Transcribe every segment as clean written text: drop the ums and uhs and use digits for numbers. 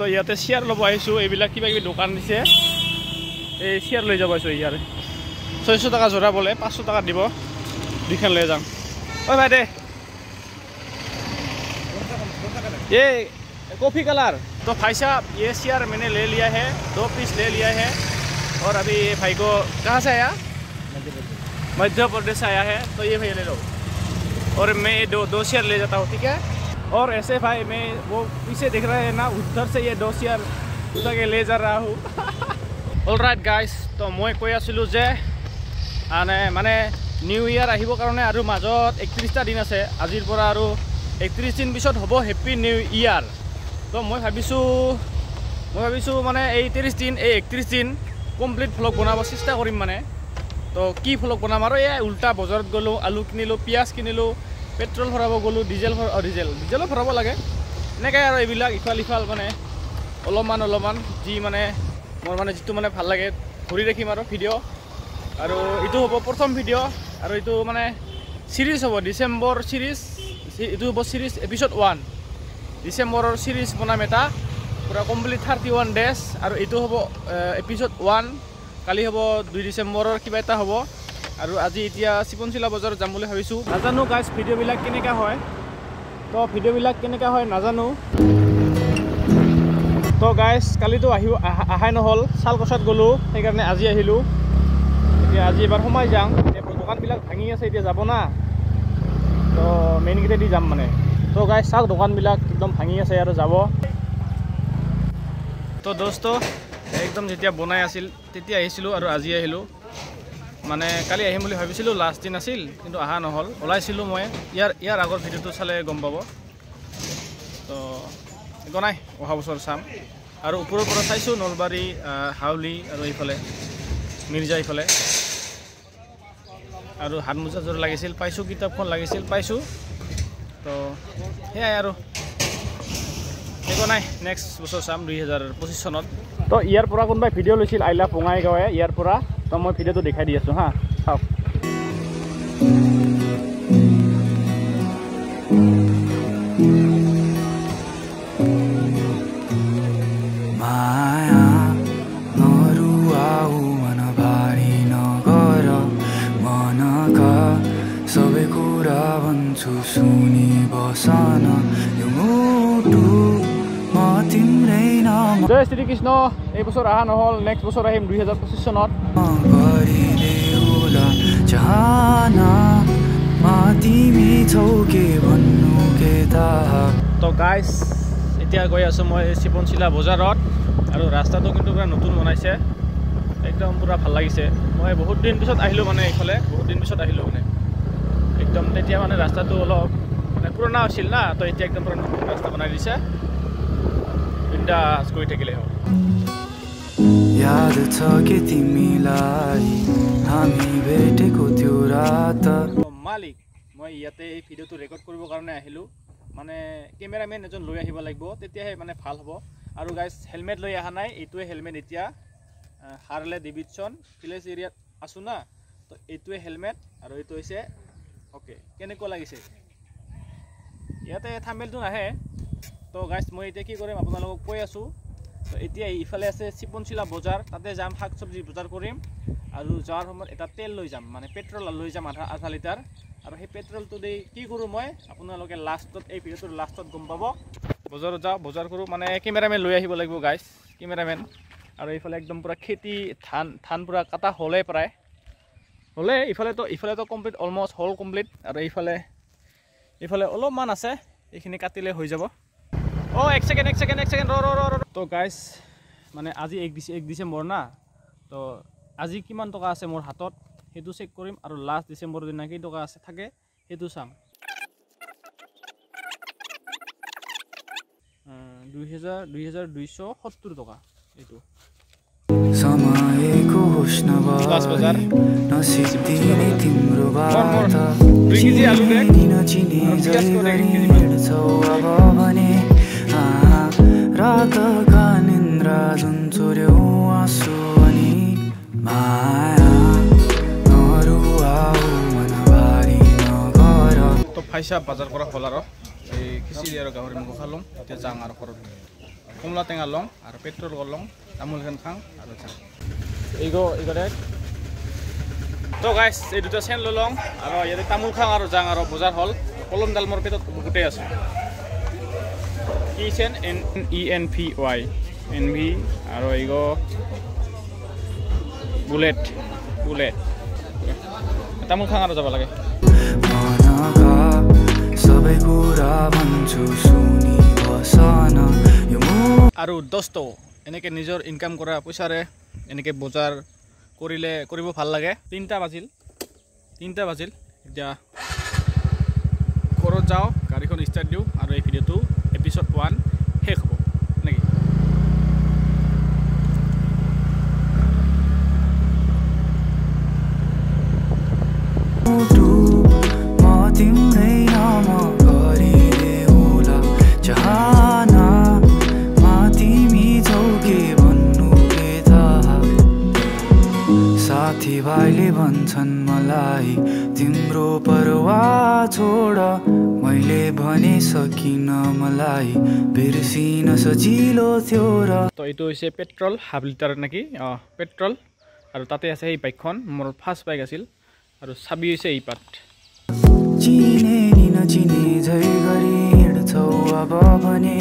তো ইয়াতে চেয়াৰ ল'ব আহিছোঁ এইবিলাক কিবা কিবি দোকান দিছে এই চেয়াৰ লৈ যাব আহিছোঁ ইয়াৰে 600 টাকা জোৰা বোলে 500 টাকা দিব দুইখন লৈ যাম ঐ ভাই দে ये कॉफ़ी कलर तो भाई साहब ये शेयर मैंने ले लिया है 2 पीस ले लिया है और अभी ये भाई को कहाँ से आया मध्य प्रदेश से आया है तो ये भाई ले लो और मैं दो शेयर ले जाता हूँ ठीक है और ऐसे भाई मैं वो पीछे दिख रहे हैं ना उधर से ये 2 शेयर उधर के ले जा रहा हूँ অলৰাইট গাইজ তো মই কৈ আছিলোঁ যে মানে নিউ ইয়াৰ আহিবৰ কাৰণে আৰু মাজত 31টা দিন আছে আজিৰ পৰা আৰু 31 দিন পিছত হ'ব হেপী নিউ ইয়াৰ তো মই ভাবিছোঁ মানে এই 30 দিন এই 31 দিন কমপ্লিট ভ্লগ বনাব চেষ্টা কৰিম মানে তো কি ভ্লগ বনাম আৰু এই উল্টা বজাৰত গ'লোঁ আলু কিনিলোঁ পিঁয়াজ কিনিলোঁ পেট্ৰল ভৰাব গ'লোঁ ডিজেলো ভৰাব লাগে এনেকৈ আৰু এইবিলাক ইফাল মানে অলপমান যি মানে মোৰ মানে যিটো মানে ভাল লাগে ধৰি ৰাখিম আৰু ভিডিঅ' আৰু এইটো হ'ব প্ৰথম ভিডিঅ' আৰু এইটো মানে সিৰিজ হ'ব ডিচেম্বৰ সিৰিজ এইটো হ'ব সিৰিজ এপিসোড 1 ডিচেম্বৰৰ সিৰিজ বনাম এটা পুৰা কমপ্লিট 31 ডেজ আৰু এইটো হ'ব এপিসোড 1 কালি হ'ব 2 ডিচেম্বৰৰ কিবা এটা হ'ব আৰু আজি এতিয়া শিপনশিলা বজাৰত যাম বুলি ভাবিছোঁ নাজানো গাইজ ভিডিঅ'বিলাক কেনেকুৱা হয় তো ভিডিঅ'বিলাক কেনেকুৱা হয় নাজানো তো গাইজ কালিতো আহাই নহ'ল শালকচাত গ'লোঁ সেইকাৰণে আজি আহিলোঁ এতিয়া আজি এবাৰ সোমাই যাম দোকানবিলাক ভাঙি আছে এতিয়া যাব না তো মেইন গেটেদি যাম মানে তো গাইজ চাওক দোকানবিলাক একদম ভাঙি আছে আৰু যাব তো দোস্ত একদম যেতিয়া বনাই আছিল তেতিয়া আহিছিলোঁ আৰু আজি আহিলোঁ মানে কালি আহিম বুলি ভাবিছিলোঁ লাষ্ট দিন আছিল কিন্তু অহা নহ'ল ওলাইছিলোঁ মই ইয়াৰ আগৰ ভিডিঅ'টো চালে গম পাব তো একো নাই অহা বছৰ চাম আৰু ওপৰৰ পৰা চাইছোঁ নলবাৰী হাউলি আৰু এইফালে মিৰ্জা এইফালে আৰু হাত মোজাযোৰ লাগিছিল পাইছোঁ কিতাপখন লাগিছিল পাইছোঁ তো সেয়াই আৰু একো নাই নেক্সট বছৰ চাম 2025 চনত তো ইয়াৰ পৰা কোনোবাই ভিডিঅ' লৈছিল আইলা বঙাইগাঁৱে ইয়াৰ পৰা তো মই ভিডিঅ'টো দেখাই দি আছোঁ হা চাওক জয় শ্ৰীকৃষ্ণ এই বছৰ অহা নহ'ল নেক্সট বছৰ আহিম 2025 চনত তো গাইজ এতিয়া গৈ আছোঁ মই শিপনশিলা বজাৰত আৰু ৰাস্তাটো কিন্তু পুৰা নতুন বনাইছে একদম পুৰা ভাল লাগিছে মই বহুত দিন পিছত আহিলোঁ মানে এইফালে মানে একদম তেতিয়া মানে ৰাস্তাটো অলপ মানে পুৰণা আছিল না তো এতিয়া একদম পুৰা নতুন ৰাস্তা বনাই দিছে বিন্দাস কৰি থাকিলে হ'ল याद छ के तिमीलाई हामी भेटेको त्यो रात मालिक মই ইয়াতে এই ভিডিঅ'টো ৰেকৰ্ড কৰিবৰ কাৰণে আহিলোঁ মানে কেমেৰামেন এজন লৈ আহিব লাগিব তেতিয়াহে মানে ভাল হ'ব আৰু গাইজ হেলমেট লৈ অহা নাই এইটোৱে হেলমেট এতিয়া হাৰ্লে ডেভিডছন ভিলেজ এৰিয়াত আছোঁ না তো এইটোৱে হেলমেট আৰু এইটো হৈছে অ'কে কেনেকুৱা লাগিছে ইয়াতে থাম্বনেইলটো নাহে তো গাইজ মই এতিয়া কি কৰিম আপোনালোকক কৈ আছোঁ তো এতিয়া ইফালে আছে শিপনশিলা বজাৰ তাতে যাম শাক চব্জি বজাৰ কৰিম আৰু যোৱাৰ সময়ত এটা তেল লৈ যাম মানে পেট্ৰল লৈ যাম আধা লিটাৰ আৰু সেই পেট্ৰলটো দি কি কৰোঁ মই আপোনালোকে লাষ্টত এই ভিডিঅ'টোৰ লাষ্টত গম পাব বজাৰত যাওঁ বজাৰ কৰোঁ মানে কেমেৰামেন লৈ আহিব লাগিব গাইজ কেমেৰামেন আৰু এইফালে একদম পুৰা খেতি ধান পুৰা কাটা হ'লে প্ৰায় হ'লে ইফালেতো কমপ্লিট অলমষ্ট হ'ল কমপ্লিট আৰু এইফালে অলপমান আছে এইখিনি কাটিলে হৈ যাব এক ছেকেণ্ড ৰ তো গাইজ মানে আজি 1 ডিচেম্বৰ না তো আজি কিমান টকা আছে মোৰ হাতত সেইটো চেক কৰিম আৰু লাষ্ট ডিচেম্বৰৰ দিনা কেই টকা আছে থাকে সেইটো চাম 2270 টকা এইটো समयको होस् नभए नसिब दिने तिम्रो बाटा नचिने जैछौ अब भने रातका निन्द्रा जुन चोर्यौ आँसु अनि माया नरुवाऊ मनबारी नगर तो फाइसा बजार কৰা হ'ল আৰু এই খিচিৰি আৰু গাহৰি মাংস খালোঁ এতিয়া যাম আৰু ঘৰত কমলা টেঙা লং আৰু পেট্ৰল লং তামোল খান খাং আৰু চাং এইগো দে তো গাইছ এই দুটা চেন লং আৰু ইয়াতে তামোল খাং আৰু যাং আৰু বজাৰ হল কলম ডাল মোৰ পেটত গোটেই আছে কি চেন NENVY NV আৰু এইগো বুলেট তামোল খাং আৰু যাব লাগে আৰু দস্ত এনেকে নিজৰ ইনকাম কৰা পইচাৰে এনেকে বজাৰ কৰিব ভাল লাগে 3টা বাজিল এতিয়া ঘৰত যাওঁ গাড়ীখন ষ্টাৰ্ট দিওঁ আৰু এই ভিডিঅ'টো এপিসোড 1 শেষ হ'ব নেকি साथीभाइले भन्छन् मलाई तिम्रो परवाह छोड मैले भने सकिन मलाई बिर्सिन सजिलो थियो र তো এইটো হৈছে পেট্ৰল হাফ লিটাৰ নেকি পেট্ৰল আৰু তাতে আছে এই বাইকখন মোৰ ফাৰ্ষ্ট বাইক আছিল আৰু চাবি হৈছে এই পাত चिने नि नचिने झै गरी हिँड्छौ अब भने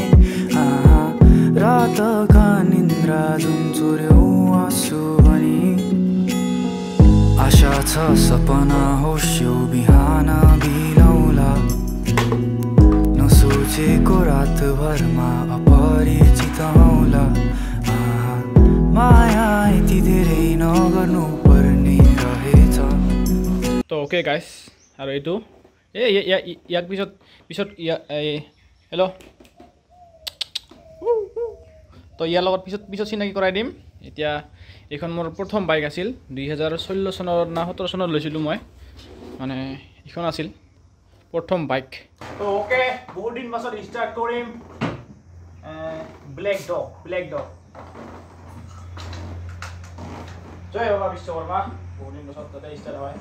रातका निन्द्रा जुन चोर्यौ आँसु भने आशा छ सपना होस् यो बिहान बिलौला नसोचेको रातभरमा अपरिचित आउला माया यति धेरै नगर्नु पर्ने रहेछ তো ওকে গাইস আৰু এইটো ইয়াক পিছত হেল্ল' তো ইয়াৰ লগত পিছত চিনাকি কৰাই দিম এতিয়া এইখন মোৰ প্ৰথম বাইক আছিল 2016 চনৰ না 17 চনত লৈছিলোঁ মই মানে এইখন আছিল প্ৰথম বাইক তো ওকে বহুত দিন পাছত ষ্টাৰ্ট কৰিম ব্লেক ডগ জয় বাবা বিশ্বকৰ্মা বহুত দিন পাছত তাতে ষ্টাৰ্ট হয়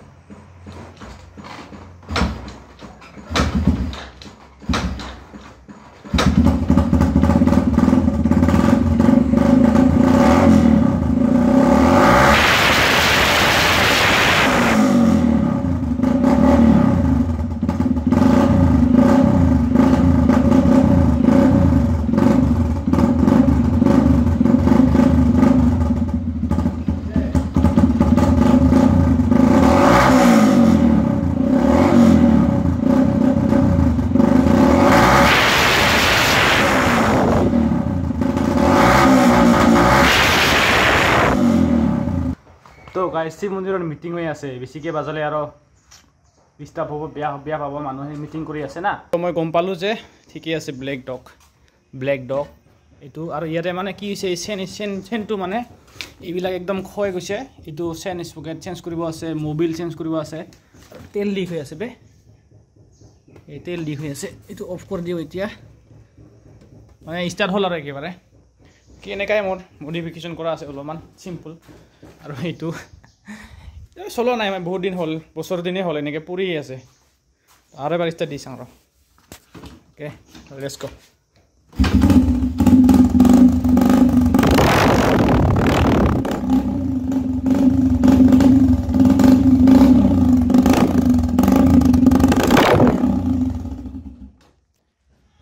তো গাইছ শিৱ মন্দিৰৰ মিটিং হৈ আছে বেছিকৈ বাজালে আৰু ডিষ্টাৰ্ব হ'ব বেয়া পাব মানুহে মিটিং কৰি আছে না তো মই গম পালোঁ যে ঠিকেই আছে ব্লেক ডগ এইটো আৰু ইয়াতে মানে কি হৈছে চেনটো মানে এইবিলাক একদম ক্ষয় গৈছে এইটো চেন স্পকেট চেঞ্জ কৰিব আছে মোবিল চেঞ্জ কৰিব আছে আৰু তেল লিক হৈ আছে এই তেল লিক হৈ আছে এইটো অফ কৰি দিওঁ এতিয়া মানে ষ্টাৰ্ট হ'ল আৰু একেবাৰে কি এনেকাই মোৰ মডিফিকেশ্যন কৰা আছে অলপমান চিম্পল আৰু এইটো চলোৱা নাই মই বহুত দিন হ'ল বছৰ দিনেই হ'ল এনেকৈ পৰি আছে আৰু এবাৰ ষ্টাৰ্ট দি চাওঁ আৰু okay let's go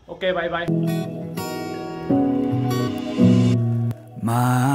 okay bye My